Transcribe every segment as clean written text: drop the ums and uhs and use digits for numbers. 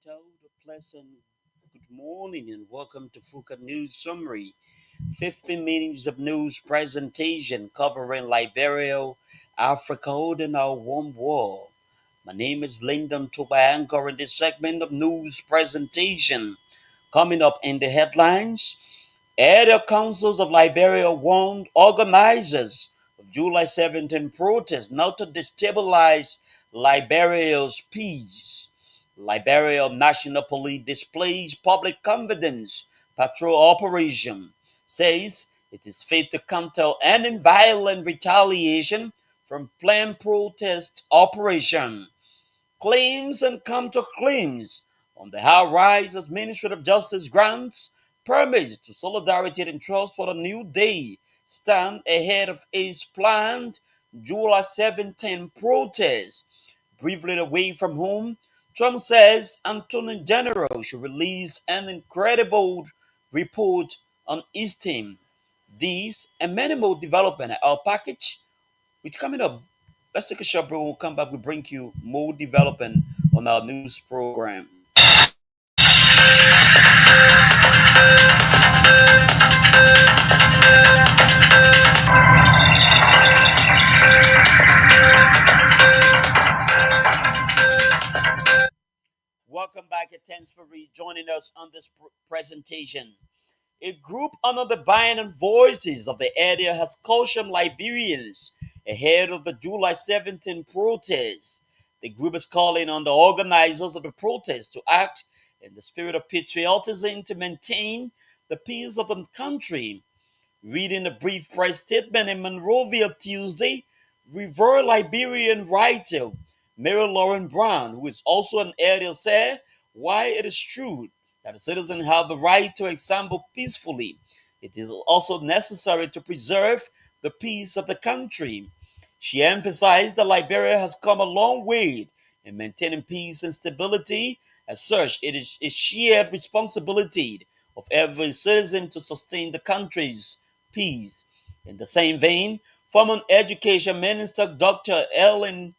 told a pleasant good morning and welcome to Fuka News Summary. 15 minutes of news presentation covering Liberia, Africa, and our warm world. My name is Lyndon Toba, in this segment of news presentation. Coming up in the headlines, area councils of Liberia warned organizers of July 17 protest not to destabilize Liberia's peace. Liberia National Police displays public confidence patrol operation, says it is fit to counter any violent retaliation from planned protest operation. Claims and counterclaims on the high rise as Ministry of Justice grants permits to Solidarity and Trust for a New Day stand ahead of its planned July 17 protest. Briefly away from home, Trump says Attorney General should release an incredible report on his team. These and many more development are packaged with coming up. Let's take a short break. We'll come back. We bring you more development on our news program. Welcome back, and thanks for rejoining us on this presentation. A group under the Biden Voices of the area has cautioned Liberians ahead of the July 17 protests. The group is calling on the organizers of the protest to act in the spirit of patriotism to maintain the peace of the country. Reading a brief press statement in Monrovia Tuesday, River Liberian writer Mary Lauren Brown, who is also an area, said, "Why it is true that the citizens have the right to assemble peacefully, it is also necessary to preserve the peace of the country." She emphasized that Liberia has come a long way in maintaining peace and stability. As such, it is a shared responsibility of every citizen to sustain the country's peace. In the same vein, former Education Minister Dr. Ellen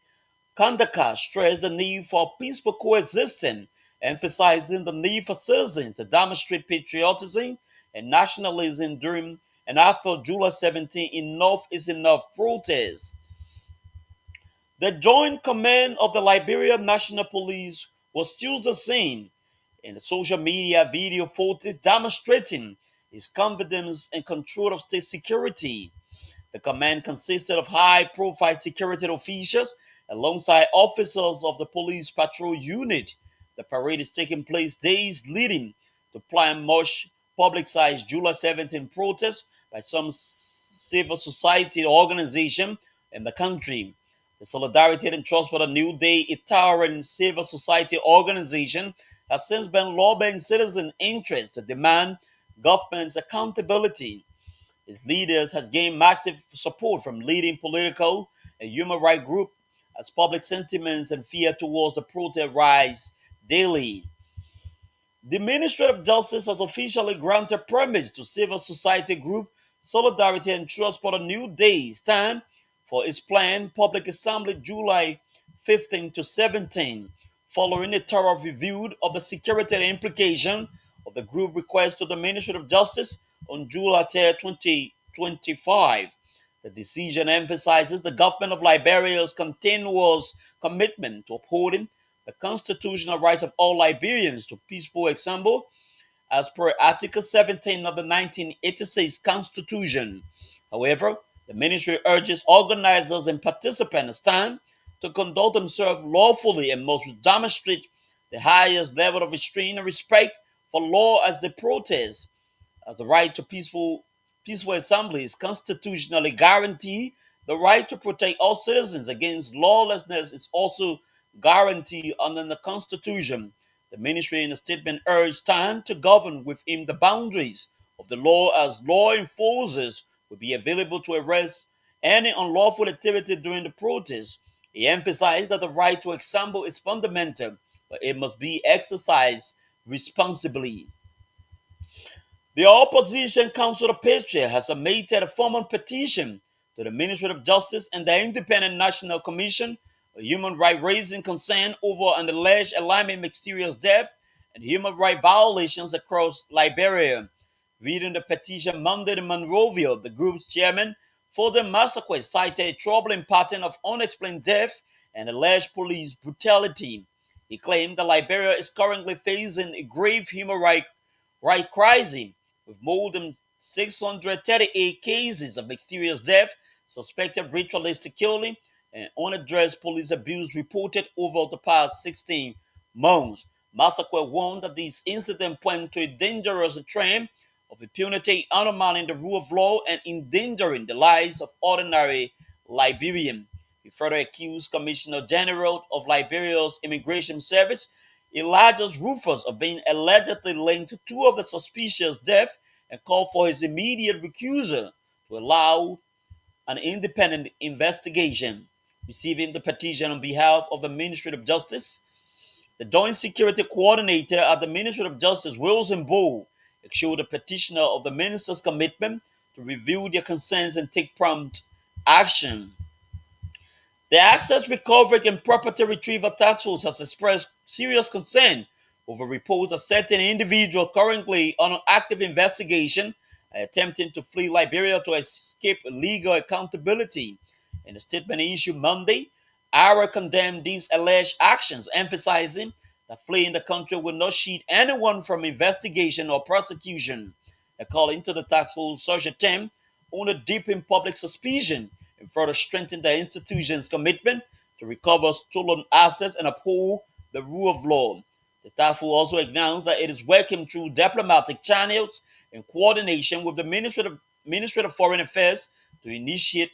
Kandaka stressed the need for peaceful coexistence, emphasizing the need for citizens to demonstrate patriotism and nationalism during and after July 17 enough is enough protests. The Joint Command of the Liberia National Police was Tuesday seen in the social media video footage demonstrating its confidence and control of state security. The command consisted of high-profile security officials alongside officers of the police patrol unit. The parade is taking place days leading to planned much publicized July 17 protests by some civil society organizations in the country. The Solidarity and Trust for the New Day, a towering civil society organization, has since been lobbying citizen interest to demand government's accountability. Its leaders has gained massive support from leading political and human rights groups as public sentiments and fear towards the protest rise daily. The Ministry of Justice has officially granted permits to civil society group Solidarity and Trust for the New Day stand for its planned public assembly July 15 to 17, following a thorough review of the security implication of the group request to the Ministry of Justice on July 3, 2025. The decision emphasizes the government of Liberia's continuous commitment to upholding the constitutional rights of all Liberians to peaceful assembly as per Article 17 of the 1986 Constitution. However, the ministry urges organizers and participants stand to conduct themselves lawfully and must demonstrate the highest level of restraint and respect for law as they protest, as the right to peaceful assembly is constitutionally guaranteed. The right to protect all citizens against lawlessness is also guaranteed under the Constitution. The ministry in a statement urged time to govern within the boundaries of the law as law enforcers will be available to arrest any unlawful activity during the protest. He emphasized that the right to assemble is fundamental, but it must be exercised responsibly. The Opposition Council of Patriot has submitted a formal petition to the Ministry of Justice and the Independent National Commission on Human Rights raising concern over an alleged alarming mysterious death and human rights violations across Liberia. Reading the petition Monday in Monrovia, the group's chairman, Foden Massacre, cited a troubling pattern of unexplained death and alleged police brutality. He claimed that Liberia is currently facing a grave human rights crisis, with more than 638 cases of mysterious death, suspected ritualistic killing, and unaddressed police abuse reported over the past 16 months. Massacre warned that these incidents point to a dangerous trend of impunity, undermining the rule of law and endangering the lives of ordinary Liberians. He further accused Commissioner General of Liberia's Immigration Service, Elijah Rufus, of being allegedly linked to two of the suspicious deaths and called for his immediate recusal to allow an independent investigation. Receiving the petition on behalf of the Ministry of Justice, the Joint Security Coordinator at the Ministry of Justice, Wilson Bull, assured the petitioner of the minister's commitment to review their concerns and take prompt action. The Access Recovery and Property Retrieval Task Force has expressed serious concern over reports of certain individuals currently on an active investigation attempting to flee Liberia to escape legal accountability. In a statement issued Monday, ARA condemned these alleged actions, emphasizing that fleeing the country will not shield anyone from investigation or prosecution. According to the task force, such attempt only deepen public suspicion and further strengthen the institution's commitment to recover stolen assets and uphold the rule of law. The task force also announced that it is working through diplomatic channels in coordination with the Ministry of Foreign Affairs to initiate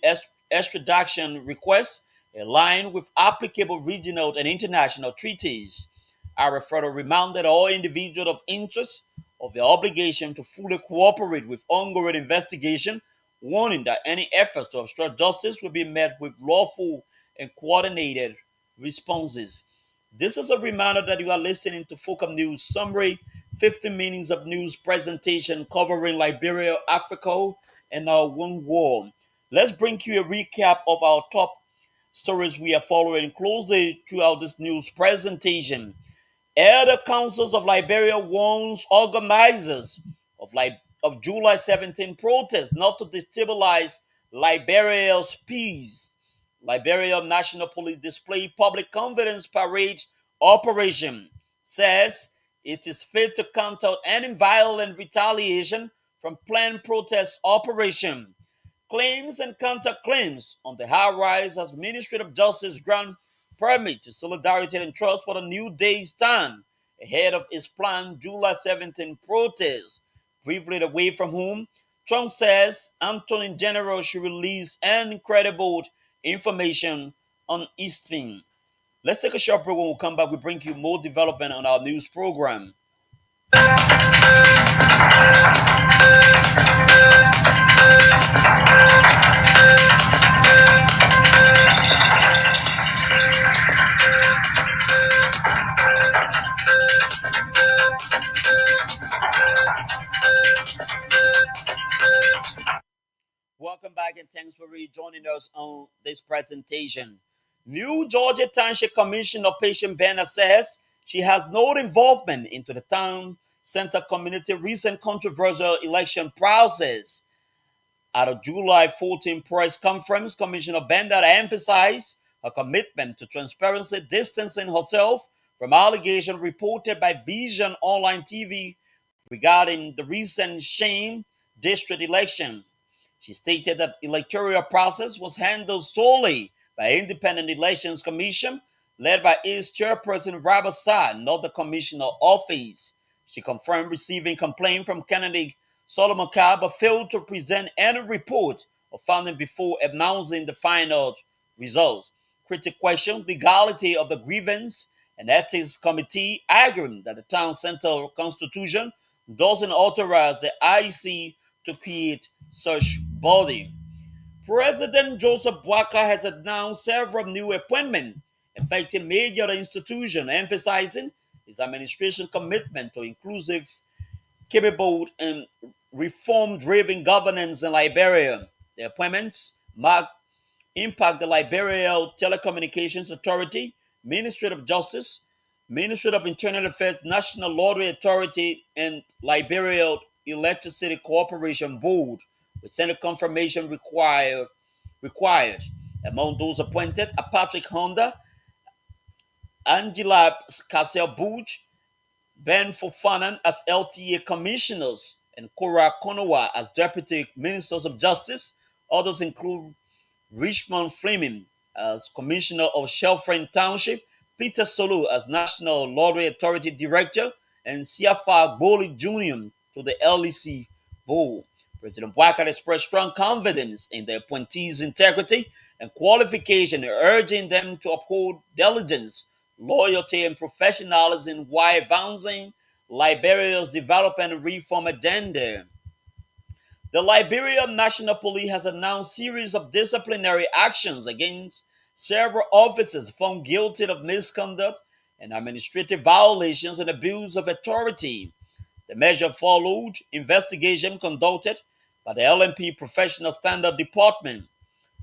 extradition requests aligned with applicable regional and international treaties. I further reminded all individuals of interest of their obligation to fully cooperate with ongoing investigation, warning that any efforts to obstruct justice will be met with lawful and coordinated responses. This is a reminder that you are listening to Focus News Summary, 15 minutes of news presentation covering Liberia, Africa, and our one war. Let's bring you a recap of our top stories we are following closely throughout this news presentation. Elder Councils of Liberia warns organizers of July 17 protests not to destabilize Liberia's peace. Liberia National Police display public confidence parade operation says it is fit to counter any violent retaliation from planned protest operation. Claims and counterclaims on the high rise as Ministry of Justice grant permit to Solidarity and Trust for the New Day stand ahead of its planned July 17 protest. Briefly away from whom, Trump says Attorney General should release incredible information on Easton. Let's take a short break. When we come back, we bring you more development on our news program. Welcome back and thanks for rejoining us on this presentation. New Georgia Township Commissioner Patient Bennett says she has no involvement into the town center community recent controversial election process. At a July 14 press conference, Commissioner Bennett emphasized her commitment to transparency, distancing herself from allegations reported by Vision Online TV regarding the recent Shane district election. She stated that the electoral process was handled solely by Independent Elections Commission, led by its chairperson Robert Saad, not the commissioner office. She confirmed receiving complaint from candidate Solomon Cobb, but failed to present any report or finding before announcing the final results. Critics questioned legality of the grievance and ethics committee, arguing that the town center constitution doesn't authorize the IEC to create such body. President Joseph Boakai has announced several new appointments affecting major institutions, emphasizing his administration's commitment to inclusive, capable, and reform-driven governance in Liberia. The appointments impact the Liberia Telecommunications Authority, Ministry of Justice, Ministry of Internal Affairs, National Lottery Authority, and Liberia Electricity Corporation Board, with Senate confirmation required. Among those appointed are Patrick Honda, Angela Cassell-Butch, Ben Fofanan as LTA commissioners, and Cora Konowa as deputy ministers of justice. Others include Richmond Fleming as commissioner of Shelfrin Township, Peter Solu as National Lottery Authority director, and Siafa Boli Jr. to the LEC board. President Bouakai expressed strong confidence in the appointees' integrity and qualification, urging them to uphold diligence, loyalty, and professionalism while advancing Liberia's development and reform agenda. The Liberia National Police has announced a series of disciplinary actions against several officers found guilty of misconduct and administrative violations and abuse of authority. The measure followed investigation conducted by the LMP Professional Standard Department.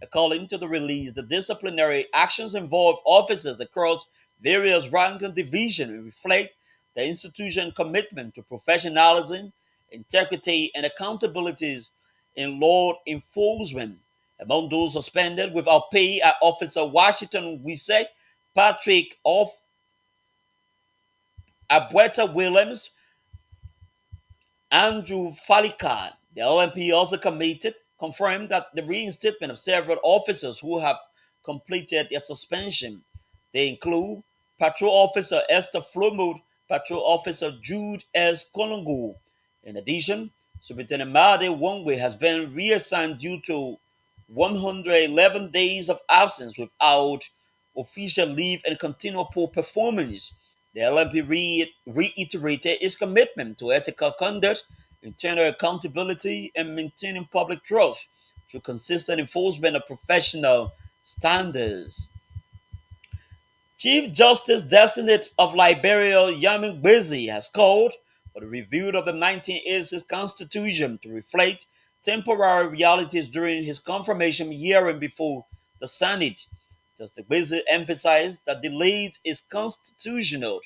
According to the release, the disciplinary actions involve officers across various rank and division and reflect the institution's commitment to professionalism, integrity, and accountabilities in law enforcement. Among those suspended without pay are Officer Washington Wise, Patrick of Abueta Williams, Andrew Falika. The LMP also confirmed that the reinstatement of several officers who have completed their suspension. They include Patrol Officer Esther Flomud, Patrol Officer Jude S. Kolongo. In addition, Superintendent Made Wongwe has been reassigned due to 111 days of absence without official leave and continual poor performance. The LMP reiterated its commitment to ethical conduct, internal accountability, and maintaining public trust through consistent enforcement of professional standards. Chief Justice Designate of Liberia Yami Gbezi has called for the review of the 1986 Constitution to reflect temporary realities during his confirmation hearing before the Senate. Justice Gbezi emphasized that delayed constitutional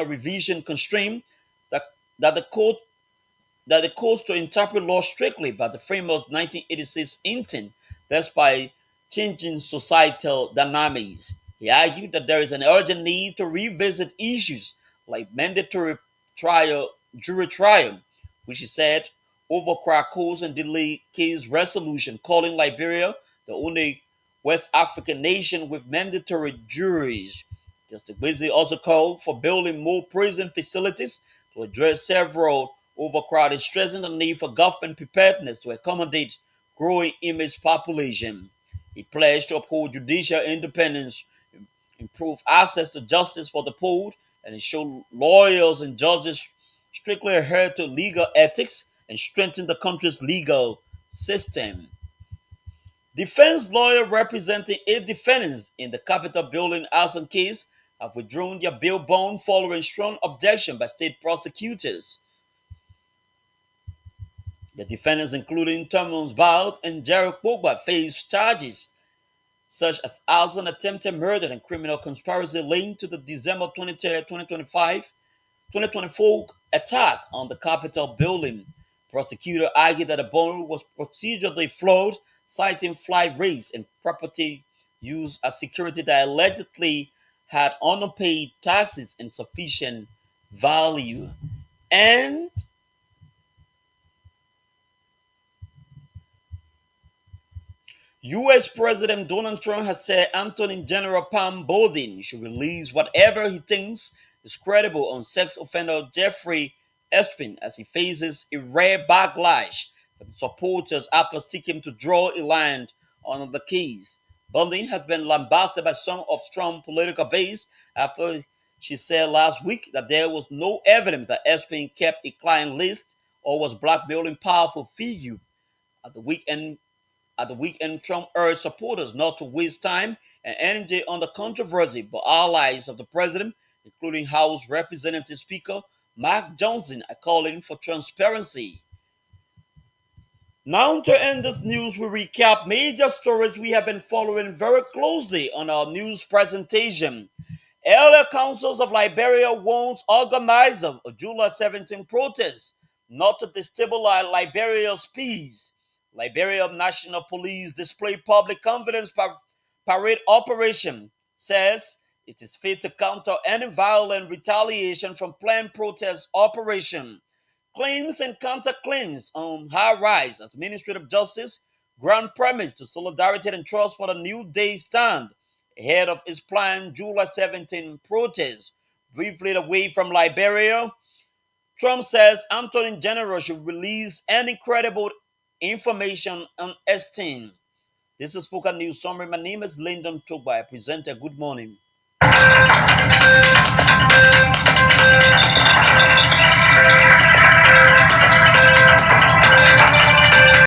revision constrained that, that the court that the courts to interpret law strictly by the framework's 1986 intent, despite changing societal dynamics. He argued that there is an urgent need to revisit issues like mandatory jury trial, which he said overcrowd courts and delay case resolution, calling Liberia the only West African nation with mandatory juries. Justice Beasley also called for building more prison facilities to address several overcrowded, stressing the need for government preparedness to accommodate growing image population. He pledged to uphold judicial independence, improve access to justice for the poor, and ensure lawyers and judges strictly adhere to legal ethics and strengthen the country's legal system. Defense lawyers representing 8 defendants in the Capitol building arson case have withdrawn their bail bond following strong objection by state prosecutors. The defendants, including Thomas Bald and Jerry Pogba, face charges such as arson, attempted murder, and criminal conspiracy linked to the December 23, 2024 attack on the Capitol building. Prosecutor argued that the bond was procedurally flawed, citing flight rates and property use as security that allegedly had unpaid taxes and sufficient value. And US President Donald Trump has said Attorney General Pam Boldin should release whatever he thinks is credible on sex offender Jeffrey Epstein as he faces a rare backlash from supporters after seeking to draw a line on the case. Boldin has been lambasted by some of Trump's political base after she said last week that there was no evidence that Epstein kept a client list or was blackmailing powerful figures. At the weekend, Trump urged supporters not to waste time and energy on the controversy, but allies of the president, including House Representative Speaker Mark Johnson, are calling for transparency. Now, to end this news, we recap major stories we have been following very closely on our news presentation. Area councils of Liberia warns organizers of July 17 protests not to destabilize Liberia's peace. Liberia National Police display public confidence parade operation says it is fit to counter any violent retaliation from planned protest operation. Claims and counterclaims on high rise as Ministry of Justice grant premise to solidarity and trust for the New Day stand ahead of its planned July 17 protest. Briefly away from Liberia, Trump says Attorney General should release any credible information on Epstein. This is Spoken News Summary. My name is Lyndon Togba, presenter. Good morning.